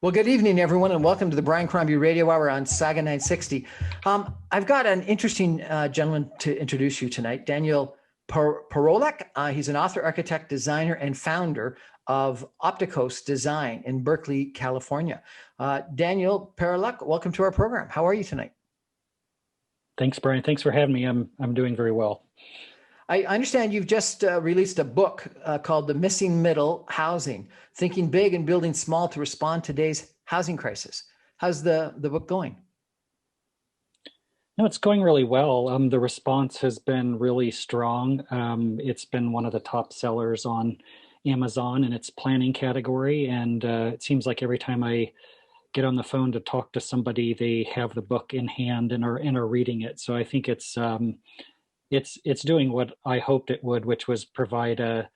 Well, good evening, everyone, and welcome to the Brian Crombie Radio Hour on Saga 960. I've got an interesting gentleman to introduce you tonight, Daniel Parolek. He's an author, architect, designer, and founder of Opticos Design in Berkeley, California. Daniel Parolek, welcome to our program. How are you tonight? Thanks, Brian. Thanks for having me. I'm doing very well. I understand you've just released a book called The Missing Middle Housing, Thinking Big and Building Small to Respond to Today's Housing Crisis. How's the book going? No, it's going really well. The response has been really strong. It's been one of the top sellers on Amazon in its planning category. And it seems like every time I get on the phone to talk to somebody, they have the book in hand and are reading it. So I think it's doing what I hoped it would, which was provide a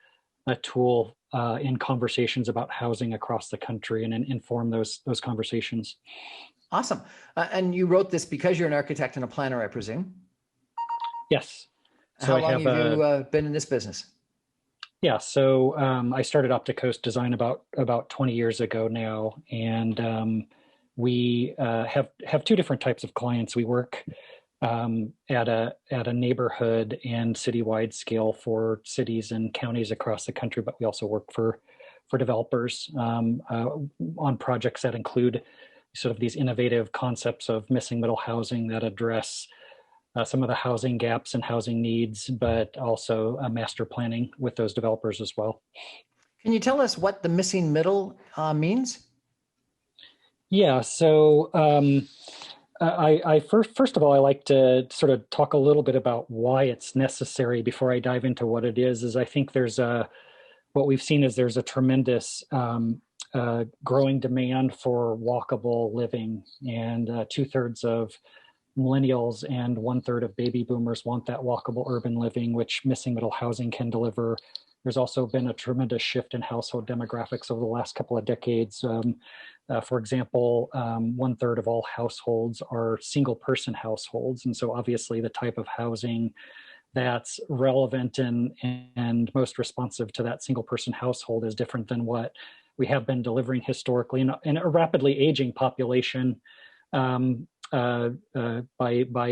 tool in conversations about housing across the country and inform those conversations. Awesome. And you wrote this because you're an architect and a planner, I presume? Yes. So how long have you been in this business? Yeah, so I started Opticos Design about 20 years ago now, and we have two different types of clients. We work at a neighborhood and citywide scale for cities and counties across the country, but we also work for developers on projects that include sort of these innovative concepts of missing middle housing that address some of the housing gaps and housing needs, but also master planning with those developers as well. Can you tell us what the missing middle means? Yeah, so I first of all, I like to sort of talk a little bit about why it's necessary before I dive into what it is I think what we've seen is there's a tremendous growing demand for walkable living, and 2/3 of millennials and 1/3 of baby boomers want that walkable urban living, which missing middle housing can deliver. There's also been a tremendous shift in household demographics over the last couple of decades. For example, 1/3 of all households are single person households. And so obviously the type of housing that's relevant and most responsive to that single person household is different than what we have been delivering historically. In a rapidly aging population, by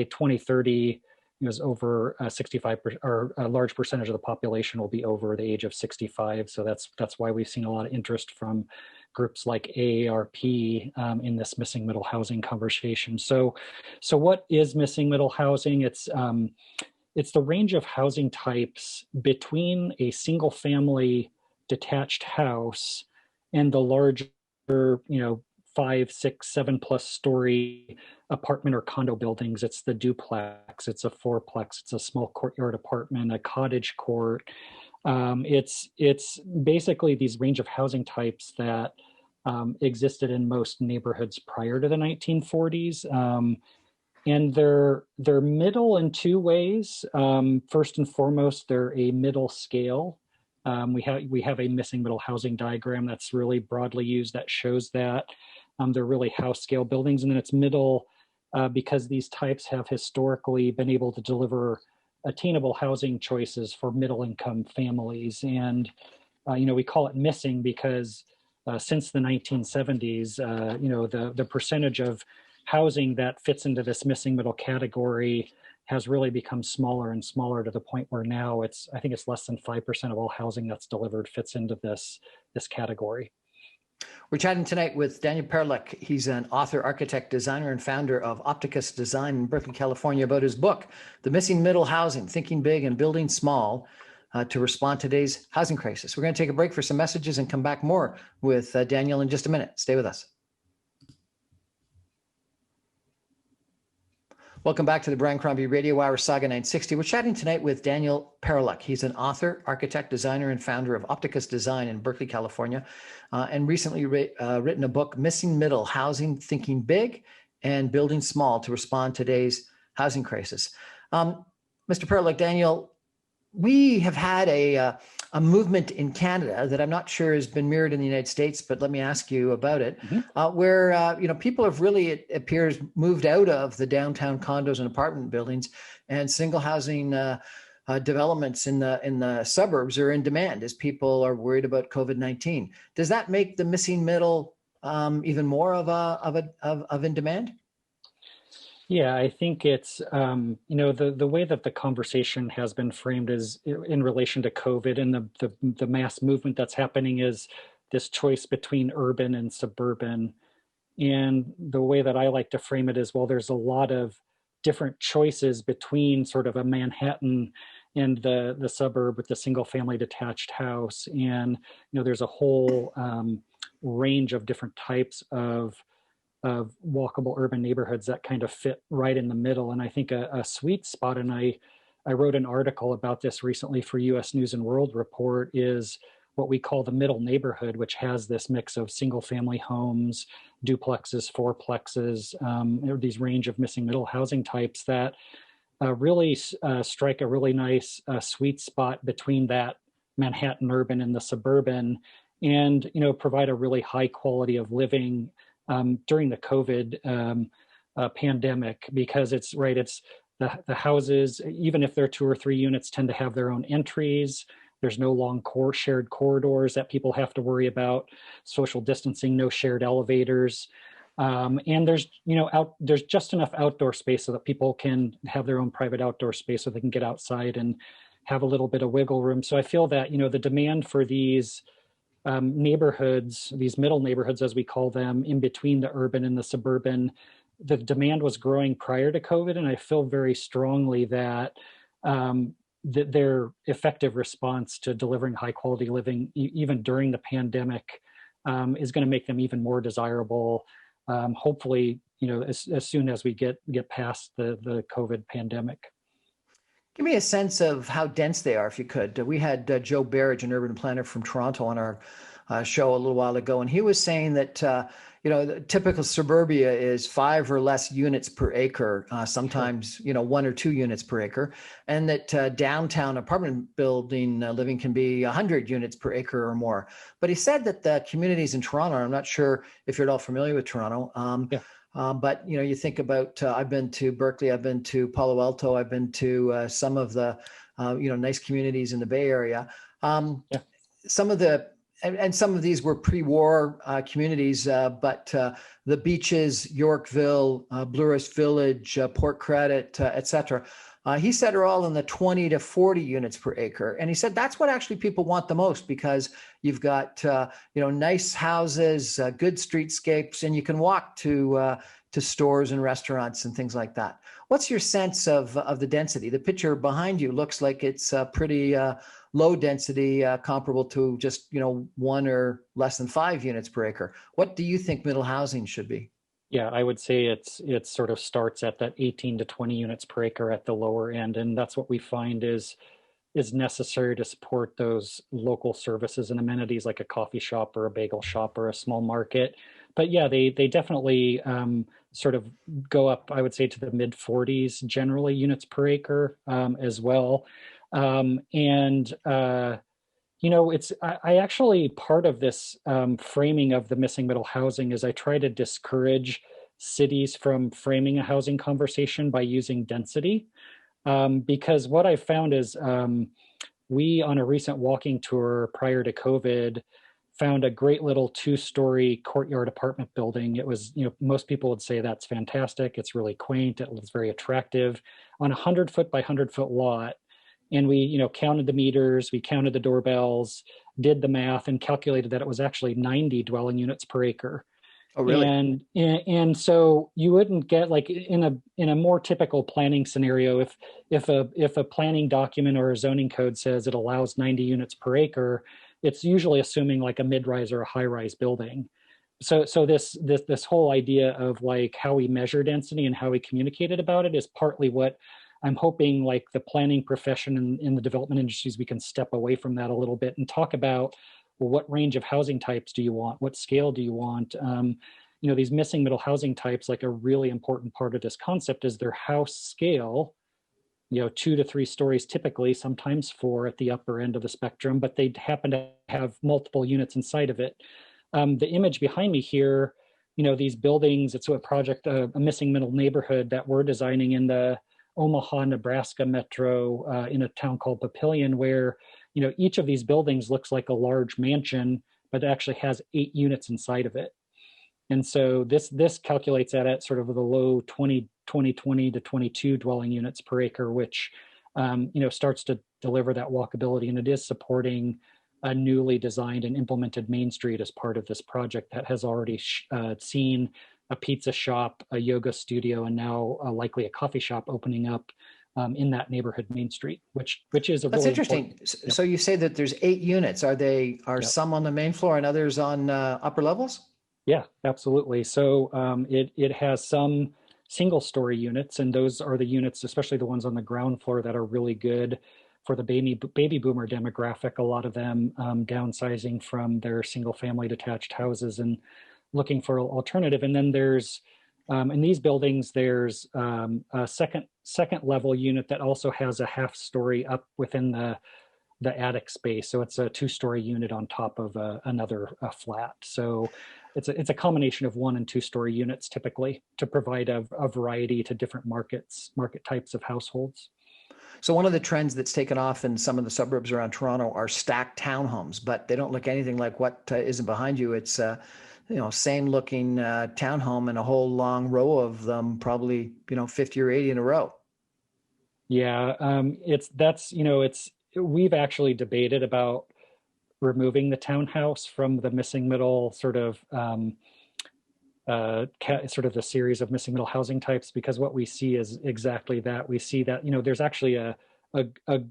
2030, it was over 65%, or a large percentage of the population will be over the age of 65. So that's why we've seen a lot of interest from groups like AARP in this missing middle housing conversation. So what is missing middle housing? It's the range of housing types between a single family detached house and the larger, 5, 6, 7+ story apartment or condo buildings. It's the duplex, it's a fourplex, it's a small courtyard apartment, a cottage court. It's basically these range of housing types that existed in most neighborhoods prior to the 1940s. And they're middle in two ways. First and foremost, they're a middle scale. We have a missing middle housing diagram that's really broadly used that shows that. They're really house scale buildings, and then it's middle because these types have historically been able to deliver attainable housing choices for middle income families. And, we call it missing because since the 1970s, the percentage of housing that fits into this missing middle category has really become smaller and smaller to the point where now I think it's less than 5% of all housing that's delivered fits into this category. We're chatting tonight with Daniel Parolek. He's an author, architect, designer, and founder of Opticos Design in Berkeley, California, about his book, The Missing Middle Housing, Thinking Big and Building Small to Respond to Today's Housing Crisis. We're going to take a break for some messages and come back more with Daniel in just a minute. Stay with us. Welcome back to the Brian Crombie Radio Hour, Saga 960. We're chatting tonight with Daniel Parolek. He's an author, architect, designer, and founder of Opticos Design in Berkeley, California, and recently written a book, Missing Middle Housing, Thinking Big and Building Small to Respond to Today's Housing Crisis. Mr. Parolek, Daniel, we have had a movement in Canada that I'm not sure has been mirrored in the United States, but let me ask you about it, where people have really, it appears, moved out of the downtown condos and apartment buildings, and single housing developments in the suburbs are in demand as people are worried about COVID-19. Does that make the missing middle even more of in demand? Yeah, I think it's the way that the conversation has been framed is in relation to COVID and the mass movement that's happening is this choice between urban and suburban. And the way that I like to frame it is, well, there's a lot of different choices between sort of a Manhattan and the suburb with the single family detached house. And, there's a whole range of different types of walkable urban neighborhoods that kind of fit right in the middle. And I think a sweet spot, and I wrote an article about this recently for US News and World Report, is what we call the middle neighborhood, which has this mix of single family homes, duplexes, fourplexes, these range of missing middle housing types that really strike a really nice sweet spot between that Manhattan urban and the suburban, and provide a really high quality of living during the COVID pandemic, because it's the houses, even if they're 2 or 3 units, tend to have their own entries. There's no long shared corridors that people have to worry about, social distancing, no shared elevators. And there's, there's just enough outdoor space so that people can have their own private outdoor space so they can get outside and have a little bit of wiggle room. So I feel that, the demand for these neighborhoods, these middle neighborhoods, as we call them, in between the urban and the suburban, the demand was growing prior to COVID. And I feel very strongly that their effective response to delivering high quality living, even during the pandemic, is going to make them even more desirable. Hopefully, as soon as we get past the COVID pandemic. Give me a sense of how dense they are, if you could. We had Joe Barrage, an urban planner from Toronto, on our show a little while ago, and he was saying that the typical suburbia is 5 or less units per acre, sometimes 1 or 2 units per acre, and that downtown apartment building living can be 100 units per acre or more. But he said that the communities in Toronto, I'm not sure if you're at all familiar with Toronto. But you think about, I've been to Berkeley, I've been to Palo Alto, I've been to some of the nice communities in the Bay Area. Some of the and some of these were pre-war communities, but the Beaches, Yorkville, Blue Earth Village, Port Credit, et cetera. He said are all in the 20 to 40 units per acre. And he said that's what actually people want the most, because you've got, nice houses, good streetscapes, and you can walk to stores and restaurants and things like that. What's your sense of the density? The picture behind you looks like it's pretty low density, comparable to just, 1 or less than 5 units per acre. What do you think middle housing should be? Yeah, I would say it sort of starts at that 18 to 20 units per acre at the lower end, and that's what we find is necessary to support those local services and amenities like a coffee shop or a bagel shop or a small market. But yeah, they definitely sort of go up, I would say, to the mid 40s generally units per acre as well. I actually, part of this framing of the missing middle housing is I try to discourage cities from framing a housing conversation by using density. Because what I found is we, on a recent walking tour prior to COVID, found a great little 2-story courtyard apartment building. It was, most people would say that's fantastic. It's really quaint. It looks very attractive on a 100-foot by 100-foot lot. And we, counted the meters, we counted the doorbells, did the math, and calculated that it was actually 90 dwelling units per acre. Oh, really? And so you wouldn't get, like, in a more typical planning scenario, if a planning document or a zoning code says it allows 90 units per acre, it's usually assuming like a mid-rise or a high-rise building. So this whole idea of like how we measure density and how we communicated about it is partly what I'm hoping, like, the planning profession in the development industries, we can step away from that a little bit and talk about, well, what range of housing types do you want? What scale do you want? These missing middle housing types, like, a really important part of this concept is their house scale, 2 to 3 stories typically, sometimes 4 at the upper end of the spectrum, but they happen to have multiple units inside of it. The image behind me here, these buildings, it's a project, a missing middle neighborhood that we're designing in the Omaha, Nebraska metro, in a town called Papillion, where each of these buildings looks like a large mansion, but actually has 8 units inside of it. And so this calculates that at sort of the low 20 to 22 dwelling units per acre, which starts to deliver that walkability, and it is supporting a newly designed and implemented Main Street as part of this project that has already seen a pizza shop, a yoga studio, and now likely a coffee shop opening up in that neighborhood Main Street, which is a That's really interesting. important. So you say that there's 8 units. Are Yep. some on the main floor and others on upper levels? Yeah, absolutely. So it has some single story units, and those are the units, especially the ones on the ground floor, that are really good for the baby boomer demographic. A lot of them downsizing from their single family detached houses and looking for an alternative. And then there's in these buildings, there's a second level unit that also has a half story up within the attic space. So it's a 2-story unit on top of another flat. So it's a combination of 1 and 2-story units typically to provide a variety to different market types of households. So one of the trends that's taken off in some of the suburbs around Toronto are stacked townhomes, but they don't look anything like what isn't behind you. It's same looking townhome and a whole long row of them, probably 50 or 80 in a row. Yeah, we've actually debated about removing the townhouse from the missing middle sort of the series of missing middle housing types, because what we see is exactly that. We see that there's actually a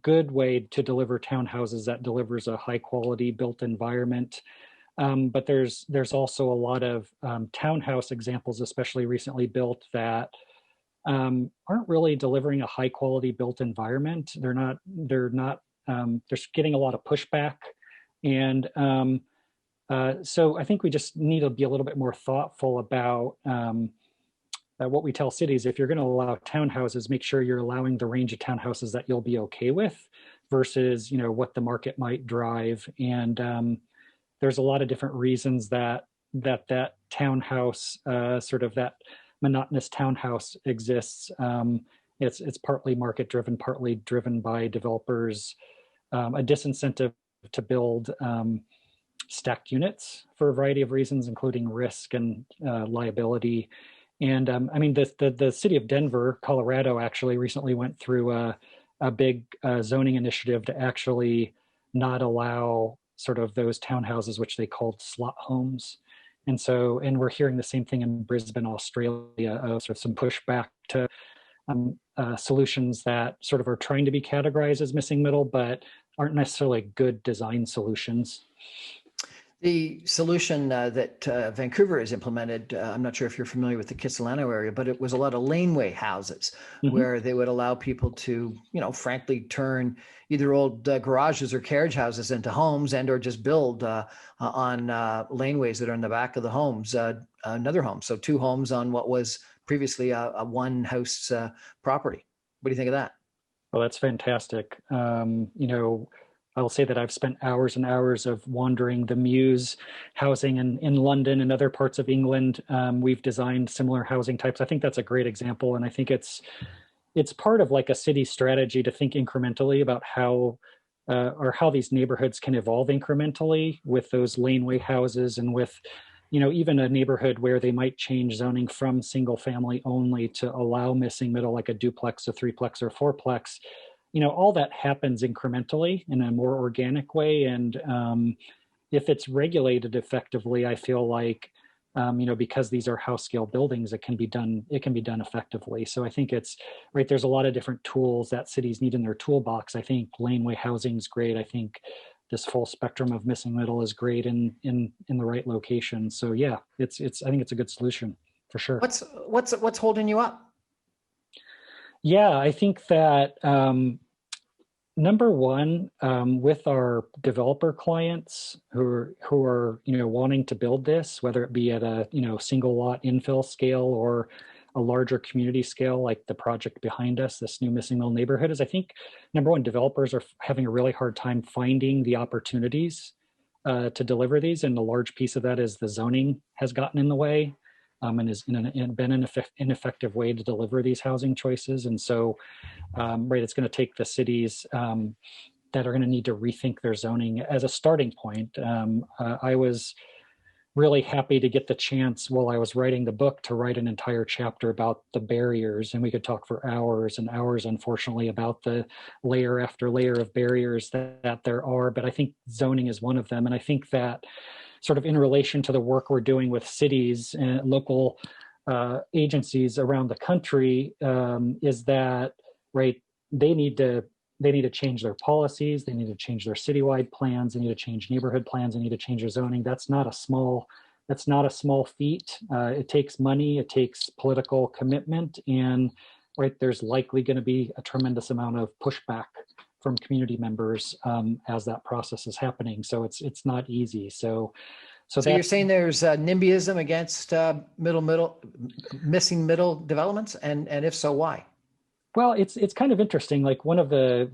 good way to deliver townhouses that delivers a high quality built environment. But there's also a lot of townhouse examples, especially recently built, that aren't really delivering a high quality built environment. They're getting a lot of pushback. And so I think we just need to be a little bit more thoughtful about what we tell cities. If you're going to allow townhouses, make sure you're allowing the range of townhouses that you'll be okay with versus, what the market might drive. And there's a lot of different reasons that townhouse, sort of that monotonous townhouse exists. It's partly market driven, partly driven by developers, a disincentive to build stacked units for a variety of reasons, including risk and liability. And the city of Denver, Colorado, actually recently went through a big zoning initiative to actually not allow sort of those townhouses, which they called slot homes. And we're hearing the same thing in Brisbane, Australia, sort of some pushback to solutions that sort of are trying to be categorized as missing middle, but aren't necessarily good design solutions. The solution that Vancouver has implemented, I'm not sure if you're familiar with the Kitsilano area, but it was a lot of laneway houses where they would allow people to, frankly, turn either old garages or carriage houses into homes and or just build on laneways that are in the back of the homes, another home. So 2 homes on what was previously a one house property. What do you think of that? Well, that's fantastic. I'll say that I've spent hours and hours of wandering the Muse housing in London and other parts of England. We've designed similar housing types. I think that's a great example. And I think it's part of like a city strategy to think incrementally about how these neighborhoods can evolve incrementally with those laneway houses, and with, even a neighborhood where they might change zoning from single family only to allow missing middle, like a duplex, a threeplex, or fourplex. All that happens incrementally in a more organic way. And if it's regulated effectively, I feel like, because these are house scale buildings, it can be done effectively. So I think it's right. There's a lot of different tools that cities need in their toolbox. I think laneway housing is great. I think this full spectrum of missing middle is great in the right location. So yeah, I think it's a good solution for sure. What's holding you up? Yeah, I think that number one, with our developer clients who are wanting to build this, whether it be at a single lot infill scale or a larger community scale, like the project behind us, this new missing middle neighborhood, is I think number one, developers are having a really hard time finding the opportunities to deliver these, and a large piece of that is the zoning has gotten in the way. And has been an ineffective way to deliver these housing choices. And so, it's going to take the cities that are going to need to rethink their zoning as a starting point. I was really happy to get the chance while I was writing the book to write an entire chapter about the barriers. And we could talk for hours and hours, unfortunately, about the layer after layer of barriers that there are. But I think zoning is one of them. And I think that sort of in relation to the work we're doing with cities and local agencies around the country, is that, right, they need to change their policies, they need to change their citywide plans, they need to change neighborhood plans, they need to change their zoning. That's not a small feat. It takes money, it takes political commitment, and right, there's likely going to be a tremendous amount of pushback from community members as that process is happening. So it's not easy. So you're saying there's NIMBYism against missing middle developments, and if so, why? Well, it's kind of interesting. Like one of the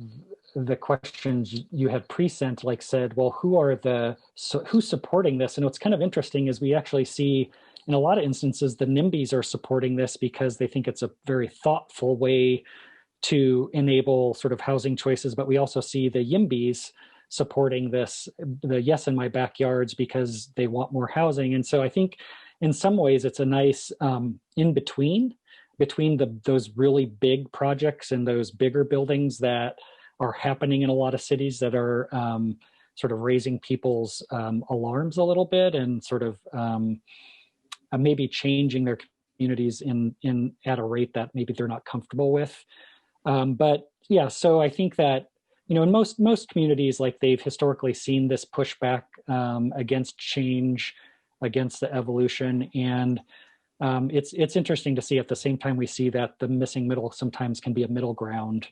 questions you had pre-sent, like said, well, who's supporting this? And what's kind of interesting is we actually see in a lot of instances the NIMBYs are supporting this because they think it's a very thoughtful way to enable sort of housing choices. But we also see the YIMBYs supporting this, the yes in my backyards, because they want more housing. And so I think in some ways it's a nice in between those really big projects and those bigger buildings that are happening in a lot of cities that are sort of raising people's alarms a little bit, and sort of maybe changing their communities in at a rate that maybe they're not comfortable with. But yeah, so I think that, you know, in most communities, like they've historically seen this pushback against change, against the evolution, and it's interesting to see at the same time we see that the missing middle sometimes can be a middle ground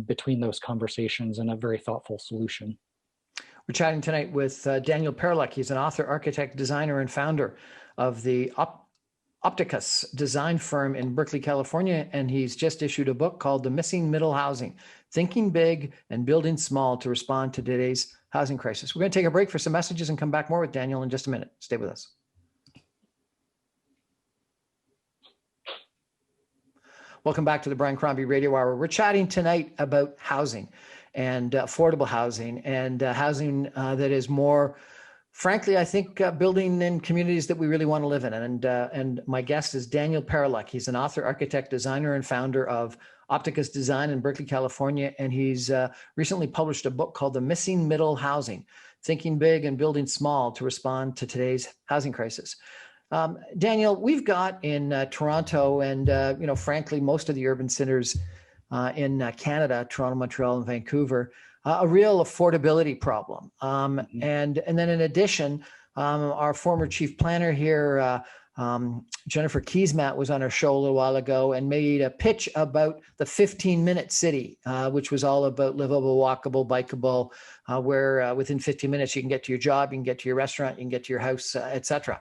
between those conversations and a very thoughtful solution. We're chatting tonight with Daniel Parolek. He's an author, architect, designer, and founder of the Opticus design firm in Berkeley, California, and he's just issued a book called The Missing Middle Housing: Thinking Big and Building Small to Respond to Today's Housing Crisis. We're going to take a break for some messages and come back more with Daniel in just a minute. Stay with us. Welcome back to the Brian Crombie Radio Hour. We're chatting tonight about housing and affordable housing, and housing that is more, frankly, I think, building in communities that we really want to live in. And my guest is Daniel Parolek. He's an author, architect, designer, and founder of Opticus Design in Berkeley, California. And he's recently published a book called The Missing Middle Housing: Thinking Big and Building Small to Respond to Today's Housing Crisis. Daniel, we've got in Toronto and, frankly, most of the urban centers in Canada, Toronto, Montreal, and Vancouver, a real affordability problem. And then in addition, our former chief planner here, Jennifer Keesmaat, was on our show a little while ago and made a pitch about the 15-minute city, which was all about livable, walkable, bikeable, where within 15 minutes you can get to your job, you can get to your restaurant, you can get to your house, etc.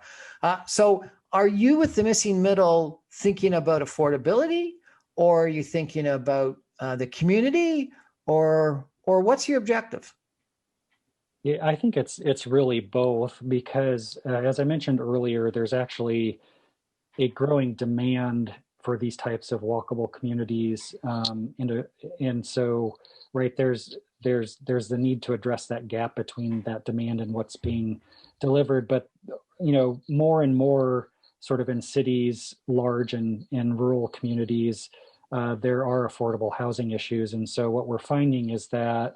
So are you, with the missing middle, thinking about affordability, or are you thinking about the community, or what's your objective? Yeah, I think it's really both, because as I mentioned earlier, there's actually a growing demand for these types of walkable communities, and so right, there's the need to address that gap between that demand and what's being delivered. But more and more, sort of in cities, large and rural communities, there are affordable housing issues, and so what we're finding is that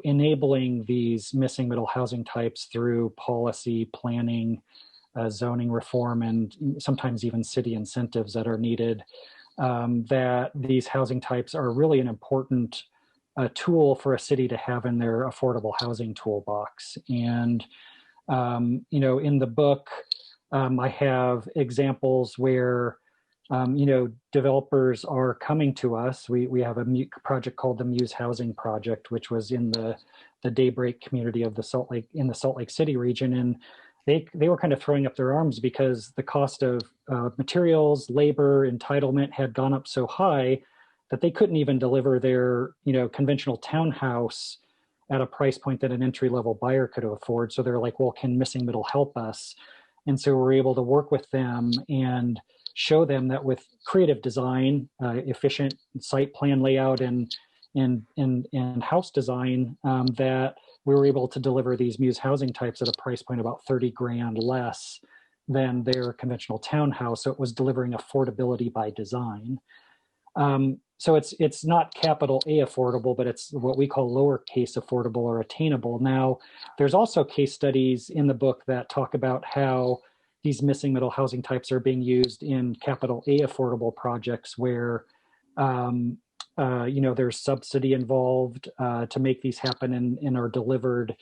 enabling these missing middle housing types through policy, planning, zoning reform, and sometimes even city incentives that are needed, that these housing types are really an important tool for a city to have in their affordable housing toolbox. And, in the book, I have examples where developers are coming to us. We have a project called the Muse Housing Project, which was in the Daybreak community of the Salt Lake City region, and they were kind of throwing up their arms because the cost of materials, labor, entitlement had gone up so high that they couldn't even deliver their conventional townhouse at a price point that an entry-level buyer could afford. So they're like, well, can Missing Middle help us? And so we're able to work with them and show them that with creative design, efficient site plan layout, and house design, that we were able to deliver these muse housing types at a price point about 30 grand less than their conventional townhouse. So it was delivering affordability by design. So it's not capital A affordable, but it's what we call lowercase affordable or attainable. Now, there's also case studies in the book that talk about how these missing middle housing types are being used in capital A affordable projects where there's subsidy involved to make these happen and are delivered,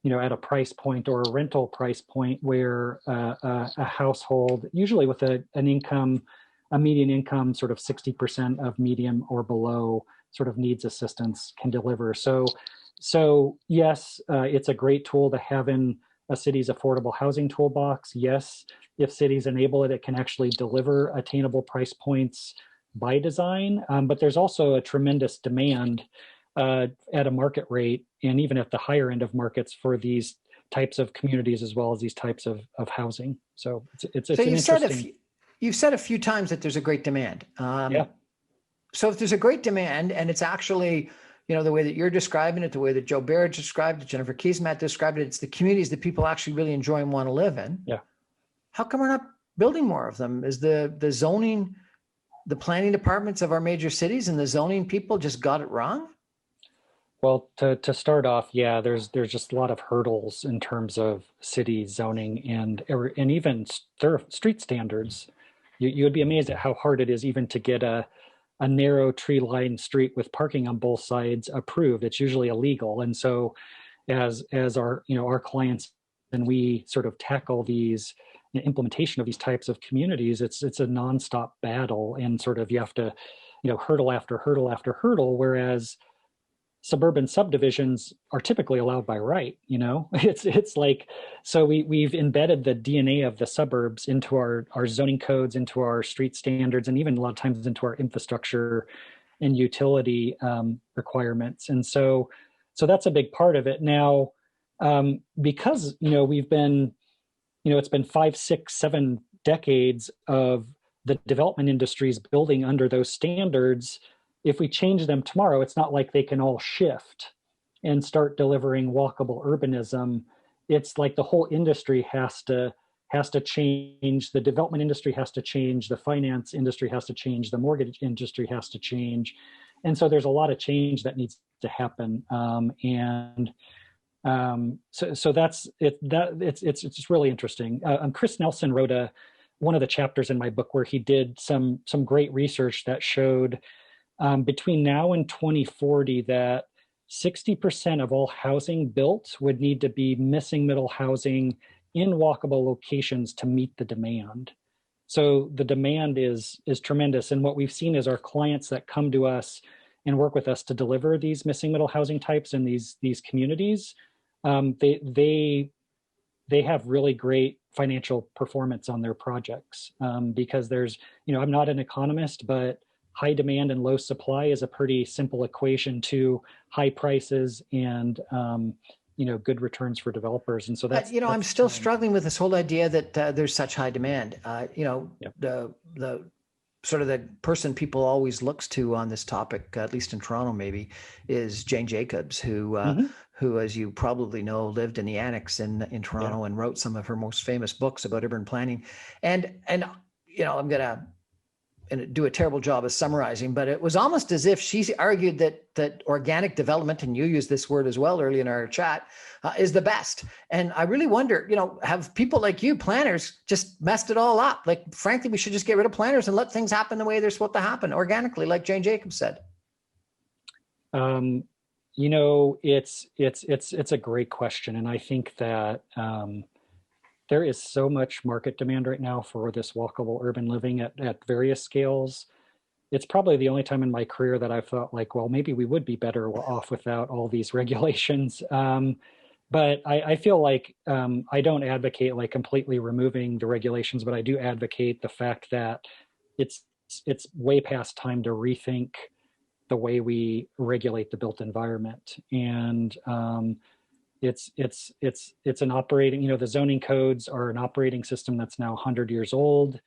at a price point or a rental price point where a household, usually with a median income, sort of 60% of medium or below, sort of needs assistance, can deliver. So yes, it's a great tool to have in a city's affordable housing toolbox. Yes, if cities enable it, it can actually deliver attainable price points by design. But there's also a tremendous demand at a market rate, and even at the higher end of markets, for these types of communities as well as these types of housing. So it's So an interesting. You've said a few times that there's a great demand. Yeah. So if there's a great demand, and it's actually, the way that you're describing it, the way that Joe Barrett described it, Jennifer Keesmaat described it, it's the communities that people actually really enjoy and want to live in. Yeah. How come we're not building more of them? Is the zoning, the planning departments of our major cities and the zoning people just got it wrong? Well, to start off, yeah, there's just a lot of hurdles in terms of city zoning and even street standards. You would be amazed at how hard it is even to get a narrow tree-lined street with parking on both sides approved. It's usually illegal. And so as our clients and we sort of tackle these implementation of these types of communities, it's a nonstop battle, and sort of you have to, hurdle after hurdle after hurdle, whereas suburban subdivisions are typically allowed by right. It's like, so we've embedded the DNA of the suburbs into our zoning codes, into our street standards, and even a lot of times into our infrastructure and utility requirements. And so that's a big part of it. Now, because we've been, it's been 5, 6, 7 decades of the development industries building under those standards. If we change them tomorrow, it's not like they can all shift and start delivering walkable urbanism. It's like the whole industry has to change. The development industry has to change. The finance industry has to change. The mortgage industry has to change. And so there's a lot of change that needs to happen. So that's it. It's just really interesting. Chris Nelson wrote one of the chapters in my book where he did some great research that showed between now and 2040 that 60% of all housing built would need to be missing middle housing in walkable locations to meet the demand. So the demand is tremendous. And what we've seen is our clients that come to us and work with us to deliver these missing middle housing types in these communities, they have really great financial performance on their projects because there's, I'm not an economist, but high demand and low supply is a pretty simple equation to high prices and good returns for developers. And so that's I'm still struggling with this whole idea that there's such high demand. Yep. The sort of the person people always looks to on this topic, at least in Toronto, maybe, is Jane Jacobs, who, as you probably know, lived in the annex in Toronto and wrote some of her most famous books about urban planning. And I'm gonna do a terrible job of summarizing, but it was almost as if she argued that organic development, and you used this word as well early in our chat, is the best. And I really wonder, have people like you, planners, just messed it all up? Like, frankly, we should just get rid of planners and let things happen the way they're supposed to happen, organically, like Jane Jacobs said. It's a great question. And I think that there is so much market demand right now for this walkable urban living at various scales. It's probably the only time in my career that I've thought like, well, maybe we would be better off without all these regulations. But I feel like I don't advocate like completely removing the regulations, but I do advocate the fact that it's way past time to rethink the way we regulate the built environment. And it's an operating, the zoning codes are an operating system that's now 100 years old,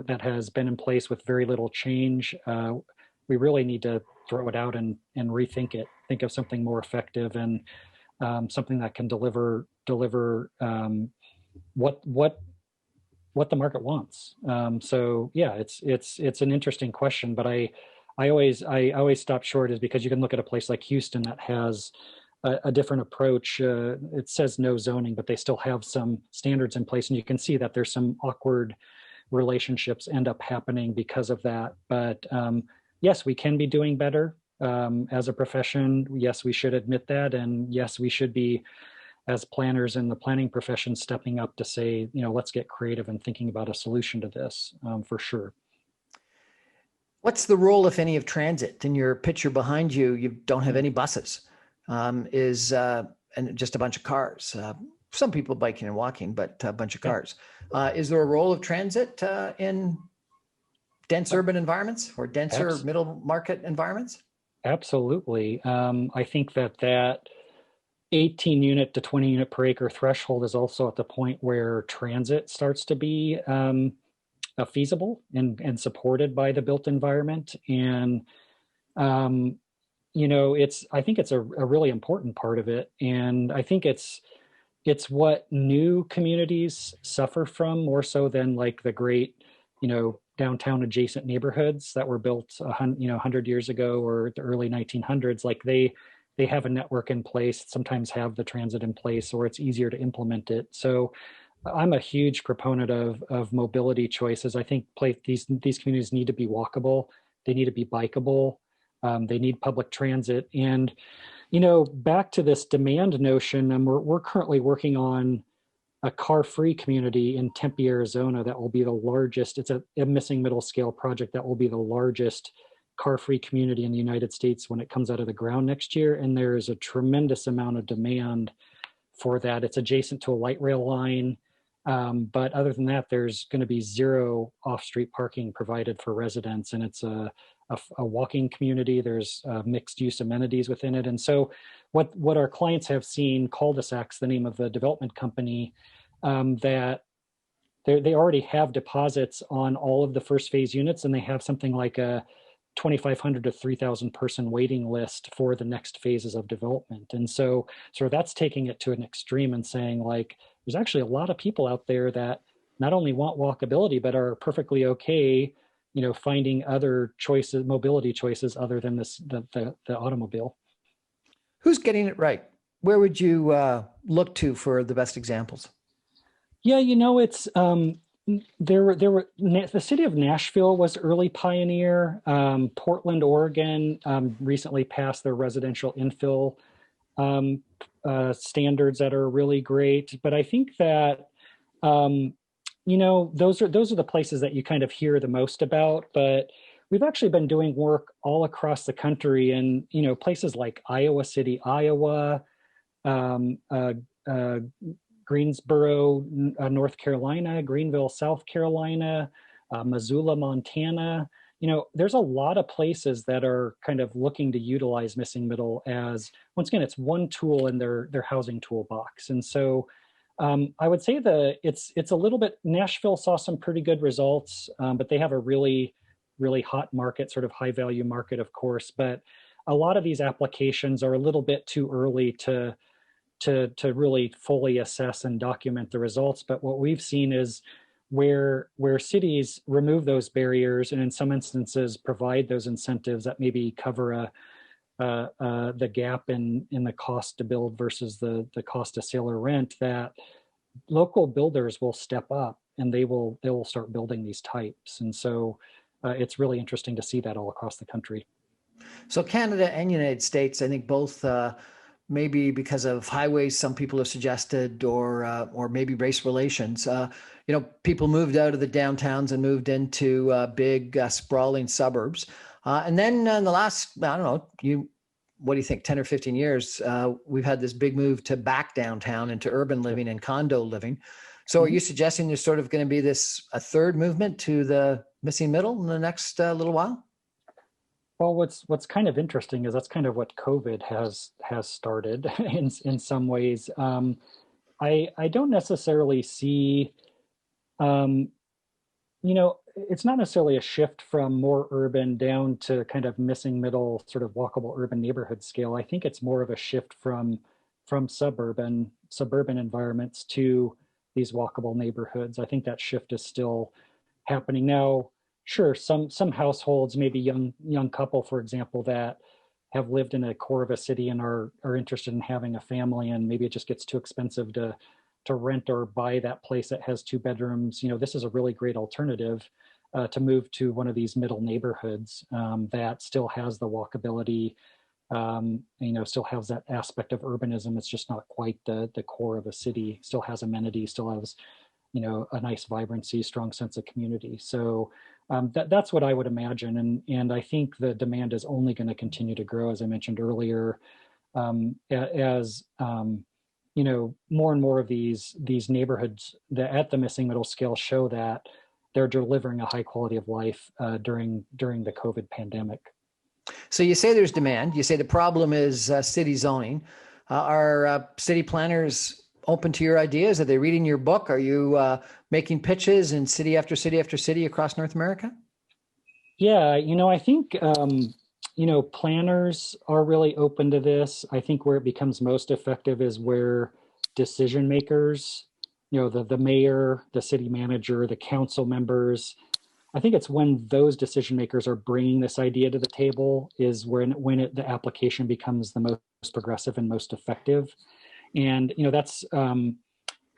that has been in place with very little change. We really need to throw it out and rethink it, think of something more effective. And something that can deliver what the market wants. So yeah, it's an interesting question, but I always stop short is because you can look at a place like Houston that has a different approach. It says no zoning, but they still have some standards in place, and you can see that there's some awkward relationships end up happening because of that. But yes, we can be doing better as a profession. Yes, we should admit that, and yes, we should be, as planners in the planning profession, stepping up to say, let's get creative and thinking about a solution to this, for sure. What's the role, if any, of transit? In your picture behind you, you don't have any buses, and just a bunch of cars. Some people biking and walking, but a bunch of cars. Is there a role of transit in dense urban environments or denser middle market environments? Absolutely. I think that 18 unit to 20 unit per acre threshold is also at the point where transit starts to be feasible and supported by the built environment. And I think it's a really important part of it. And I think it's what new communities suffer from more so than like the great, downtown adjacent neighborhoods that were built 100 years ago or the early 1900s. Like they have a network in place, sometimes have the transit in place, or it's easier to implement it. So I'm a huge proponent of mobility choices. I think these communities need to be walkable. They need to be bikeable. They need public transit. And, back to this demand notion, we're currently working on a car-free community in Tempe, Arizona, that will be the largest. It's a missing middle scale project that will be the largest car-free community in the United States when it comes out of the ground next year. And there is a tremendous amount of demand for that. It's adjacent to a light rail line. But other than that, there's going to be zero off-street parking provided for residents. And it's a walking community. There's mixed use amenities within it. And so what our clients have seen, Cul-de-sacs, the name of the development company, that they already have deposits on all of the first phase units, and they have something like a 2,500 to 3,000 person waiting list for the next phases of development. And so that's taking it to an extreme and saying, like, there's actually a lot of people out there that not only want walkability, but are perfectly okay, finding other choices, mobility choices other than the automobile. Who's getting it right? Where would you look to for the best examples? Yeah, it's there were the city of Nashville was early pioneer. Portland, Oregon, recently passed their residential infill standards that are really great. But I think that those are the places that you kind of hear the most about. But we've actually been doing work all across the country, and places like Iowa City, Iowa, Greensboro, North Carolina, Greenville, South Carolina, Missoula, Montana. There's a lot of places that are kind of looking to utilize missing middle as, once again, it's one tool in their housing toolbox. And so I would say it's a little bit, Nashville saw some pretty good results, but they have a really, really hot market, sort of high value market, of course. But a lot of these applications are a little bit too early to really fully assess and document the results. But what we've seen is where cities remove those barriers, and in some instances provide those incentives that maybe cover the gap in the cost to build versus the cost to sale or rent, that local builders will step up and they will start building these types. And so it's really interesting to see that all across the country. So Canada and United States, I think both, maybe because of highways, some people have suggested, or maybe race relations. People moved out of the downtowns and moved into big, sprawling suburbs. And then in the last, I don't know, what do you think, 10 or 15 years, we've had this big move to back downtown into urban living and condo living. So are you suggesting there's sort of going to be a third movement to the missing middle in the next little while? Well, what's kind of interesting is that's kind of what COVID has started in some ways. I don't necessarily see, it's not necessarily a shift from more urban down to kind of missing middle, sort of walkable urban neighborhood scale. I think it's more of a shift from from suburban environments to these walkable neighborhoods. I think that shift is still happening now. Sure, some households, maybe young couple, for example, that have lived in a core of a city and are interested in having a family, and maybe it just gets too expensive to rent or buy that place that has 2 bedrooms. This is a really great alternative to move to one of these middle neighborhoods that still has the walkability, still has that aspect of urbanism. It's just not quite the core of a city. Still has amenities, still has a nice vibrancy, strong sense of community. So that's what I would imagine, and I think the demand is only going to continue to grow, as I mentioned earlier, as more and more of these neighborhoods that at the missing middle scale show that they're delivering a high quality of life during the COVID pandemic. So you say there's demand. You say the problem is city zoning. Are city planners open to your ideas? Are they reading your book? Are you making pitches in city after city after city across North America? Yeah, I think, planners are really open to this. I think where it becomes most effective is where decision makers, the mayor, the city manager, the council members, I think it's when those decision makers are bringing this idea to the table is when the application becomes the most progressive and most effective. And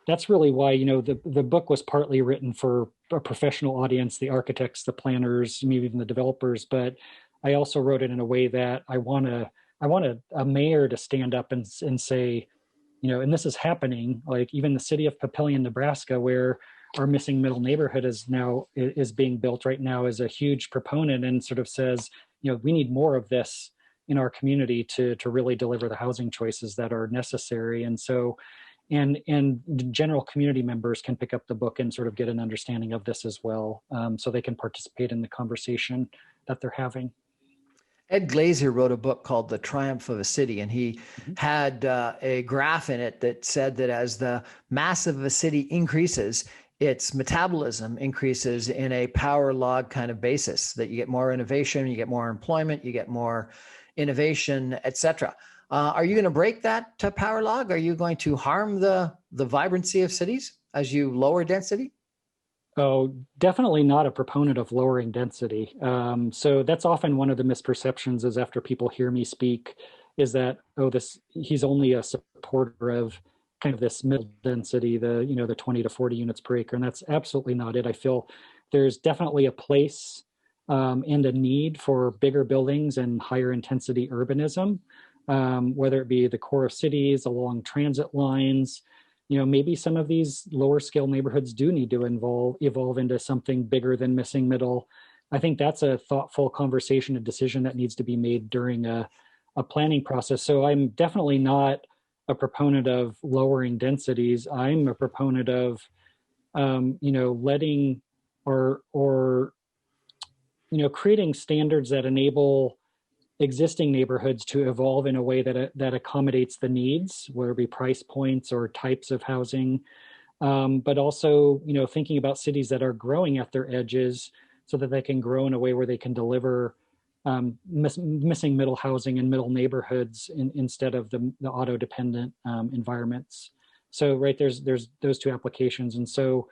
that's really why the book was partly written for a professional audience, the architects, the planners, maybe even the developers. But I also wrote it in a way that I want a mayor to stand up and say, and this is happening, like even the city of Papillion, Nebraska, where our missing middle neighborhood is being built right now, is a huge proponent and sort of says, we need more of this in our community to really deliver the housing choices that are necessary. And so, and the general community members can pick up the book and sort of get an understanding of this as well, so they can participate in the conversation that they're having. Ed Glazer wrote a book called The Triumph of a City, and he had a graph in it that said that as the mass of a city increases, its metabolism increases in a power log kind of basis, that you get more innovation, you get more employment, you get more innovation, et cetera. Are you going to break that power log? Are you going to harm the vibrancy of cities as you lower density? Oh, definitely not a proponent of lowering density. So that's often one of the misperceptions is after people hear me speak is that, he's only a supporter of kind of this middle density, the 20 to 40 units per acre. And that's absolutely not it. I feel there's definitely a place and a need for bigger buildings and higher intensity urbanism, whether it be the core of cities, along transit lines. Maybe some of these lower scale neighborhoods do need to evolve into something bigger than missing middle. I think that's a thoughtful conversation, a decision that needs to be made during a planning process. So I'm definitely not a proponent of lowering densities. I'm a proponent of, letting or creating standards that enable existing neighborhoods to evolve in a way that accommodates the needs, whether it be price points or types of housing, but also thinking about cities that are growing at their edges so that they can grow in a way where they can deliver missing middle housing in middle neighborhoods instead of the auto-dependent environments. So there's those two applications, and so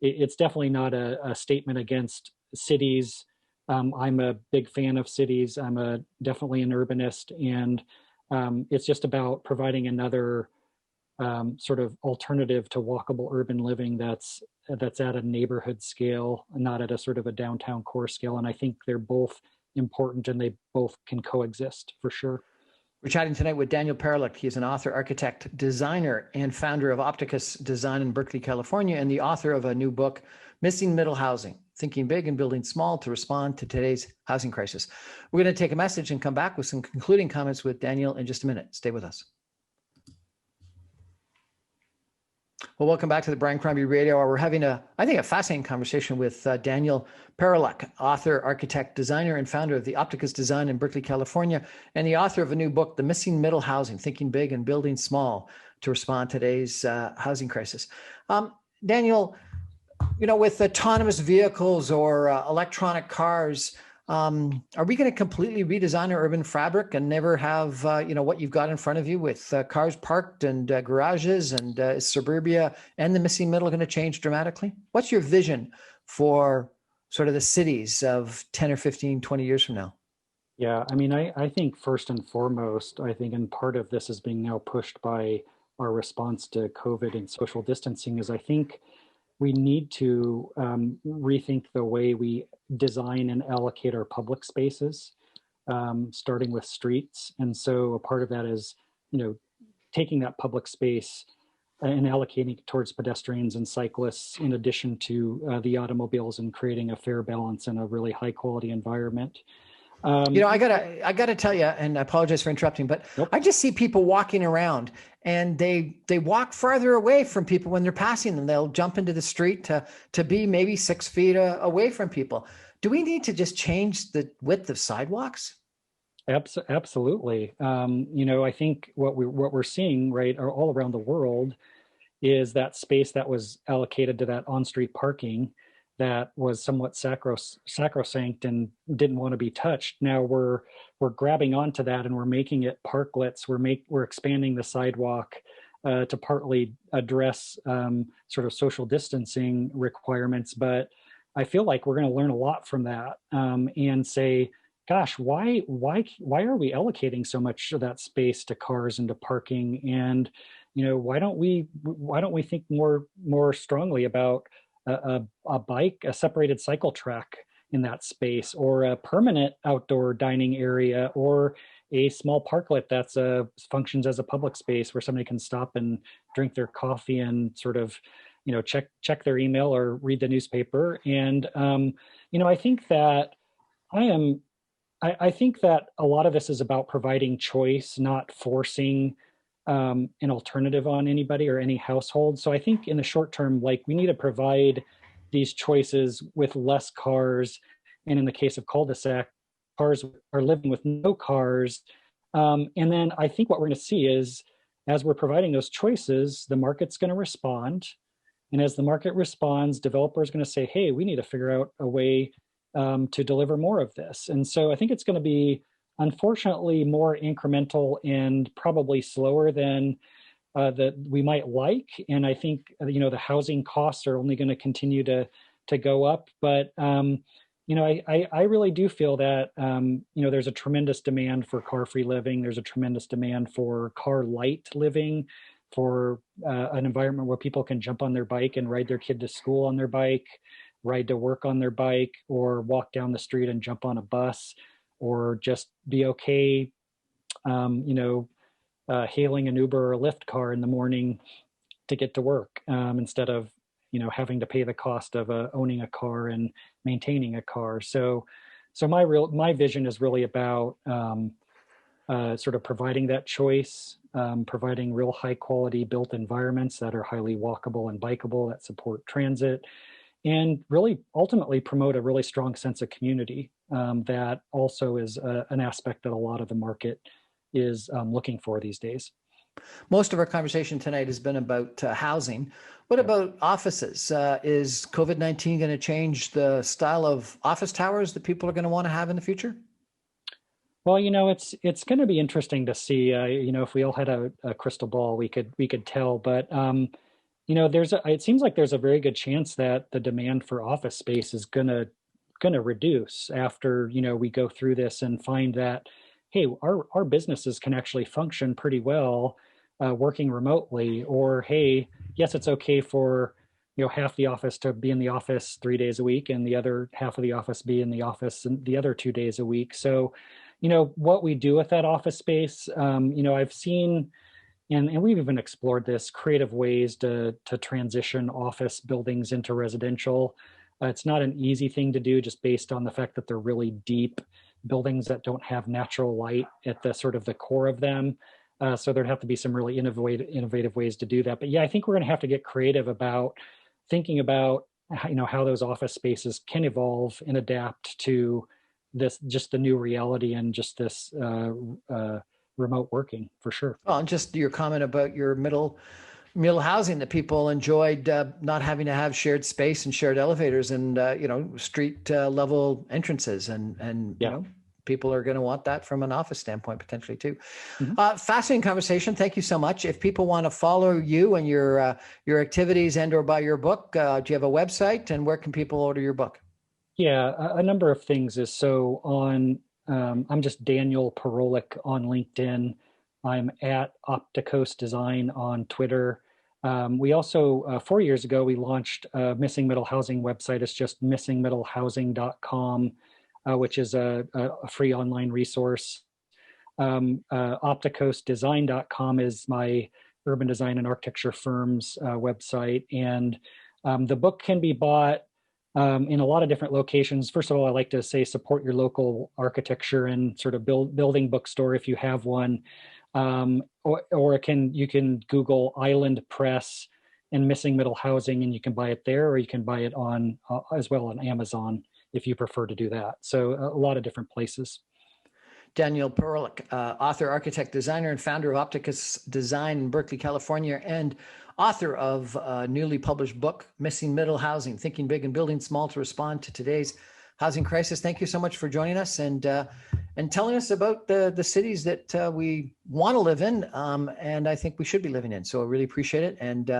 it's definitely not a statement against cities. I'm a big fan of cities. I'm definitely an urbanist, and it's just about providing another sort of alternative to walkable urban living that's at a neighborhood scale, not at a sort of a downtown core scale. And I think they're both important, and they both can coexist for sure. We're chatting tonight with Daniel Parolek. He's an author, architect, designer, and founder of Opticus Design in Berkeley, California, and the author of a new book, Missing Middle Housing, Thinking Big and Building Small to Respond to Today's Housing Crisis. We're going to take a message and come back with some concluding comments with Daniel in just a minute. Stay with us. Well, welcome back to the Brian Crombie Radio Hour. We're having a fascinating conversation with Daniel Parolek, author, architect, designer, and founder of the Opticus Design in Berkeley, California, and the author of a new book, The Missing Middle Housing, Thinking Big and Building Small to Respond to Today's Housing Crisis. Daniel, with autonomous vehicles or electronic cars, Are we going to completely redesign our urban fabric and never have, what you've got in front of you with cars parked and garages, and is suburbia and the missing middle going to change dramatically? What's your vision for sort of the cities of 10 or 15, 20 years from now? Yeah, I mean, I think first and foremost, I think, and part of this is being now pushed by our response to COVID and social distancing, is I think we need to rethink the way we design and allocate our public spaces, starting with streets. And so a part of that is, taking that public space and allocating it towards pedestrians and cyclists, in addition to the automobiles, and creating a fair balance and a really high quality environment. I gotta tell you, and I apologize for interrupting, but Nope. I just see people walking around, and they walk farther away from people when they're passing them. They'll jump into the street to be maybe 6 feet away from people. Do we need to just change the width of sidewalks? Absolutely. I think what we're seeing, right, all around the world, is that space that was allocated to that on-street parking that was somewhat sacrosanct and didn't want to be touched. Now we're grabbing onto that, and we're making it parklets. We're expanding the sidewalk to partly address sort of social distancing requirements. But I feel like we're going to learn a lot from that, and say, gosh, why are we allocating so much of that space to cars and to parking? And why don't we think more strongly about a bike, a separated cycle track in that space, or a permanent outdoor dining area, or a small parklet that's functions as a public space where somebody can stop and drink their coffee and sort of check their email or read the newspaper. And I think that I think that a lot of this is about providing choice, not forcing an alternative on anybody or any household. So I think in the short term, like, we need to provide these choices with less cars. And in the case of cul-de-sac, cars are living with no cars. And then I think what we're going to see is, as we're providing those choices, the market's going to respond. And as the market responds, developers are going to say, hey, we need to figure out a way to deliver more of this. And so I think it's going to be, unfortunately, more incremental and probably slower than that we might like. And I think the housing costs are only going to continue to go up. But I really do feel that there's a tremendous demand for car-free living. There's a tremendous demand for car-light living, for an environment where people can jump on their bike and ride their kid to school on their bike, ride to work on their bike, or walk down the street and jump on a bus, or just be okay, hailing an Uber or a Lyft car in the morning to get to work, instead of, having to pay the cost of owning a car and maintaining a car. So my vision is really about sort of providing that choice, providing real high quality built environments that are highly walkable and bikeable, that support transit, and really ultimately promote a really strong sense of community. That also is an aspect that a lot of the market is looking for these days. Most of our conversation tonight has been about housing. What about offices? Is COVID-19 going to change the style of office towers that people are going to want to have in the future? Well, it's going to be interesting to see. If we all had a crystal ball, we could tell. But it seems like there's a very good chance that the demand for office space is gonna reduce after we go through this and find that, hey, our businesses can actually function pretty well working remotely. Or, hey, yes, it's okay for half the office to be in the office 3 days a week, and the other half of the office be in the office the other 2 days a week. So what we do with that office space, I've seen, and we've even explored this, creative ways to transition office buildings into residential. It's not an easy thing to do, just based on the fact that they're really deep buildings that don't have natural light at the sort of the core of them. So there'd have to be some really innovative ways to do that. But yeah, I think we're going to have to get creative about thinking about how those office spaces can evolve and adapt to this, just the new reality, and just this remote working, for sure. Well, and just your comment about your middle middle housing that people enjoyed, not having to have shared space and shared elevators and, street level entrances. And Yeah. people are going to want that from an office standpoint, potentially too. Mm-hmm. Fascinating conversation. Thank you so much. If people want to follow you and your activities and or buy your book, do you have a website, and where can people order your book? Yeah, a number of things is so on. I'm just Daniel Parolek on LinkedIn. I'm at Opticos Design on Twitter. We also 4 years ago we launched a missing middle housing website. It's just missingmiddlehousing.com, which is a free online resource. Opticosdesign.com is my urban design and architecture firm's website, and the book can be bought in a lot of different locations. First of all, I like to say support your local architecture and sort of building bookstore if you have one, or you can Google Island Press and Missing Middle Housing, and you can buy it there, or you can buy it on as well on Amazon if you prefer to do that. So a lot of different places. Daniel Parolek, author, architect, designer, and founder of Opticus Design in Berkeley, California, and author of a newly published book, Missing Middle Housing, Thinking Big and Building Small to Respond to Today's Housing Crisis. Thank you so much for joining us and telling us about the cities that we want to live in, and I think we should be living in. So I really appreciate it. And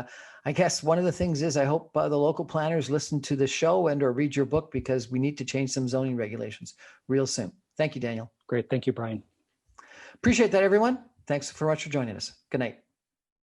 I guess one of the things is I hope the local planners listen to the show and or read your book, because we need to change some zoning regulations real soon. Thank you, Daniel. Great. Thank you, Brian. Appreciate that, everyone. Thanks so much for joining us. Good night.